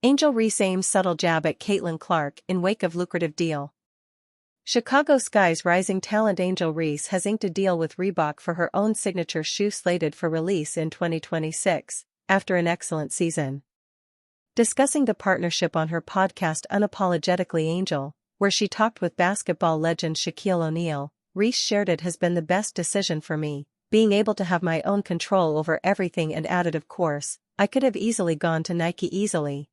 Angel Reese aims subtle jab at Caitlin Clark in wake of lucrative deal. Chicago Sky's rising talent Angel Reese has inked a deal with Reebok for her own signature shoe slated for release in 2026, after an excellent season. Discussing the partnership on her podcast Unapologetically Angel, where she talked with basketball legend Shaquille O'Neal, Reese shared it has been the best decision for me, being able to have my own control over everything and added of course, I could have easily gone to Nike easily.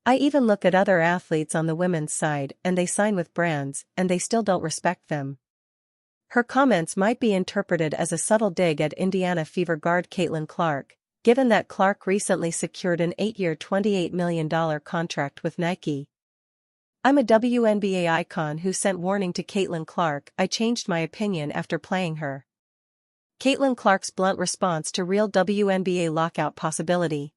I even look at other athletes on the women's side and they sign with brands and they still don't respect them. Her comments might be interpreted as a subtle dig at Indiana Fever guard Caitlin Clark, given that Clark recently secured an 8-year $28 million contract with Nike. I'm a WNBA icon who sent warning to Caitlin Clark. I changed my opinion after playing her. Caitlin Clark's blunt response to real WNBA lockout possibility.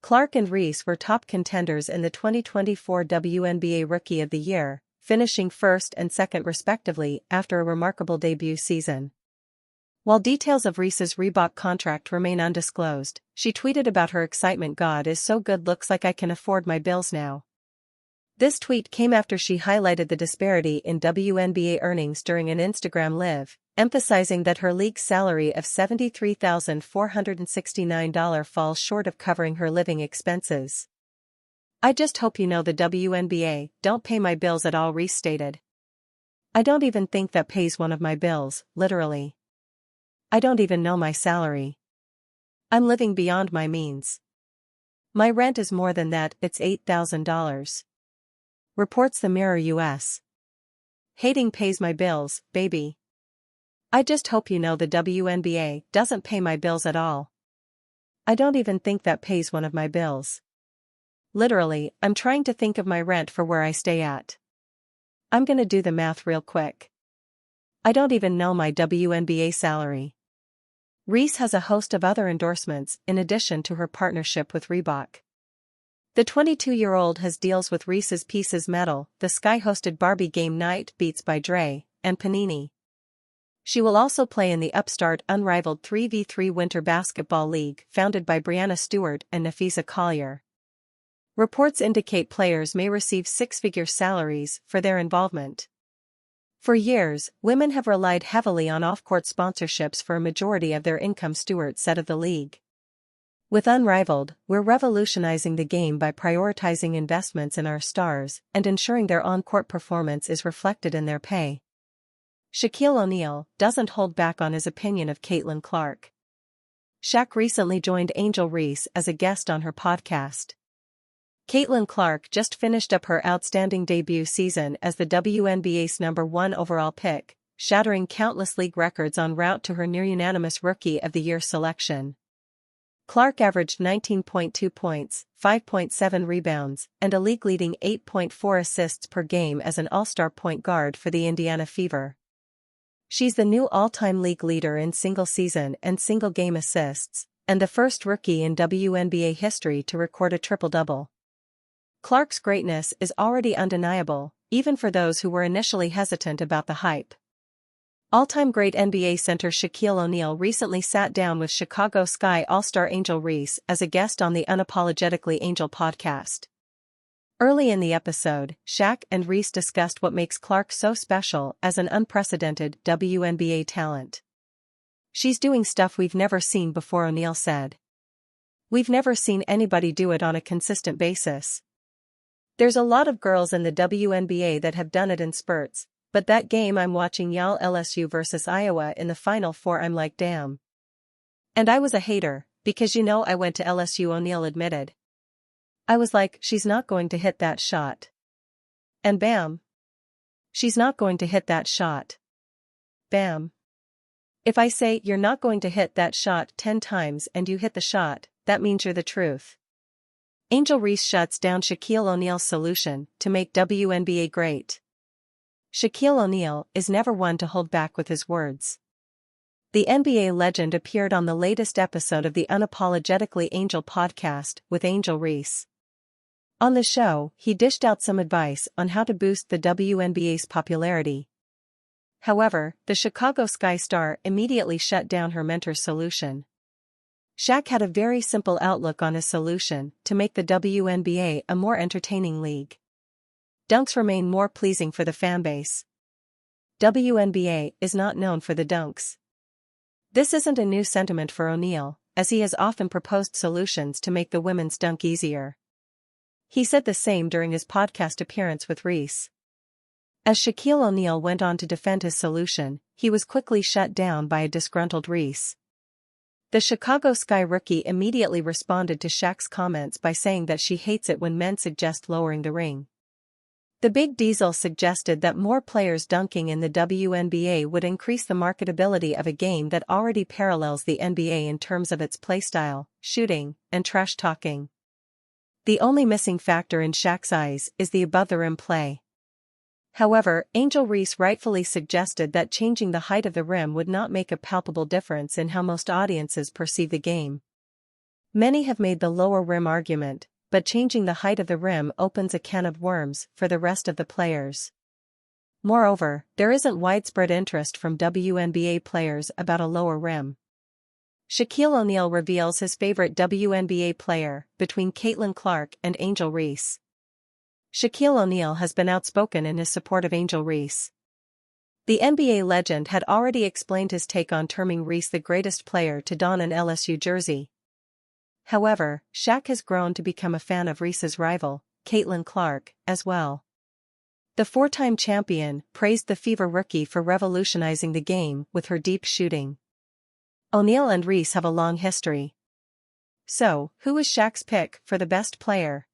Clark and Reese were top contenders in the 2024 WNBA Rookie of the Year, finishing first and second respectively after a remarkable debut season. While details of Reese's Reebok contract remain undisclosed, she tweeted about her excitement. "God is so good, looks like I can afford my bills now." This tweet came after she highlighted the disparity in WNBA earnings during an Instagram Live, emphasizing that her league salary of $73,469 falls short of covering her living expenses. "I just hope you know the WNBA don't pay my bills at all," Reese stated. "I don't even think that pays one of my bills, literally. I don't even know my salary. I'm living beyond my means. My rent is more than that, it's $8,000. Reports the Mirror US. Hating pays my bills, baby. I just hope you know the WNBA doesn't pay my bills at all. I don't even think that pays one of my bills. Literally, I'm trying to think of my rent for where I stay at. I'm gonna do the math real quick. I don't even know my WNBA salary." Reese has a host of other endorsements in addition to her partnership with Reebok. The 22-year-old has deals with Reese's Pieces Metal, the Sky-hosted Barbie game night, Beats by Dre, and Panini. She will also play in the upstart Unrivaled 3v3 Winter Basketball League founded by Breanna Stewart and Nafisa Collier. Reports indicate players may receive six-figure salaries for their involvement. For years, women have relied heavily on off-court sponsorships for a majority of their income, Stewart said of the league. "With Unrivaled, we're revolutionizing the game by prioritizing investments in our stars and ensuring their on-court performance is reflected in their pay." Shaquille O'Neal doesn't hold back on his opinion of Caitlin Clark. Shaq recently joined Angel Reese as a guest on her podcast. Caitlin Clark just finished up her outstanding debut season as the WNBA's #1 overall pick, shattering countless league records en route to her near-unanimous Rookie of the Year selection. Clark averaged 19.2 points, 5.7 rebounds, and a league-leading 8.4 assists per game as an all-star point guard for the Indiana Fever. She's the new all-time league leader in single-season and single-game assists, and the first rookie in WNBA history to record a triple-double. Clark's greatness is already undeniable, even for those who were initially hesitant about the hype. All-time great NBA center Shaquille O'Neal recently sat down with Chicago Sky All-Star Angel Reese as a guest on the Unapologetically Angel podcast. Early in the episode, Shaq and Reese discussed what makes Clark so special as an unprecedented WNBA talent. "She's doing stuff we've never seen before," O'Neal said. "We've never seen anybody do it on a consistent basis. There's a lot of girls in the WNBA that have done it in spurts, but that game I'm watching y'all LSU versus Iowa in the Final Four, I'm like, damn. And I was a hater, because I went to LSU," O'Neal admitted. "I was like, she's not going to hit that shot. And bam. She's not going to hit that shot. Bam. If I say you're not going to hit that shot 10 times and you hit the shot, that means you're the truth." Angel Reese shuts down Shaquille O'Neal's solution to make WNBA great. Shaquille O'Neal is never one to hold back with his words. The NBA legend appeared on the latest episode of the Unapologetically Angel podcast with Angel Reese. On the show, he dished out some advice on how to boost the WNBA's popularity. However, the Chicago Sky star immediately shut down her mentor's solution. Shaq had a very simple outlook on his solution to make the WNBA a more entertaining league. Dunks remain more pleasing for the fanbase. WNBA is not known for the dunks. This isn't a new sentiment for O'Neal, as he has often proposed solutions to make the women's dunk easier. He said the same during his podcast appearance with Reese. As Shaquille O'Neal went on to defend his solution, he was quickly shut down by a disgruntled Reese. The Chicago Sky rookie immediately responded to Shaq's comments by saying that she hates it when men suggest lowering the ring. The Big Diesel suggested that more players dunking in the WNBA would increase the marketability of a game that already parallels the NBA in terms of its playstyle, shooting, and trash talking. The only missing factor in Shaq's eyes is the above-the-rim play. However, Angel Reese rightfully suggested that changing the height of the rim would not make a palpable difference in how most audiences perceive the game. Many have made the lower rim argument, but changing the height of the rim opens a can of worms for the rest of the players. Moreover, there isn't widespread interest from WNBA players about a lower rim. Shaquille O'Neal reveals his favorite WNBA player between Caitlin Clark and Angel Reese. Shaquille O'Neal has been outspoken in his support of Angel Reese. The NBA legend had already explained his take on terming Reese the greatest player to don an LSU jersey. However, Shaq has grown to become a fan of Reese's rival, Caitlin Clark, as well. The four-time champion praised the Fever rookie for revolutionizing the game with her deep shooting. O'Neal and Reese have a long history. So, who is Shaq's pick for the best player?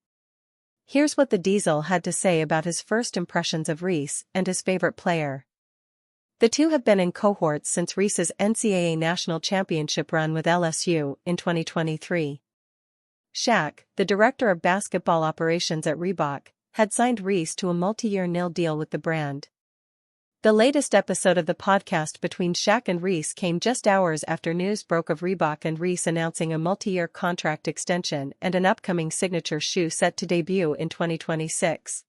Here's what the Diesel had to say about his first impressions of Reese and his favorite player. The two have been in cohorts since Reese's NCAA national championship run with LSU in 2023. Shaq, the director of basketball operations at Reebok, had signed Reese to a multi-year nil deal with the brand. The latest episode of the podcast between Shaq and Reese came just hours after news broke of Reebok and Reese announcing a multi-year contract extension and an upcoming signature shoe set to debut in 2026.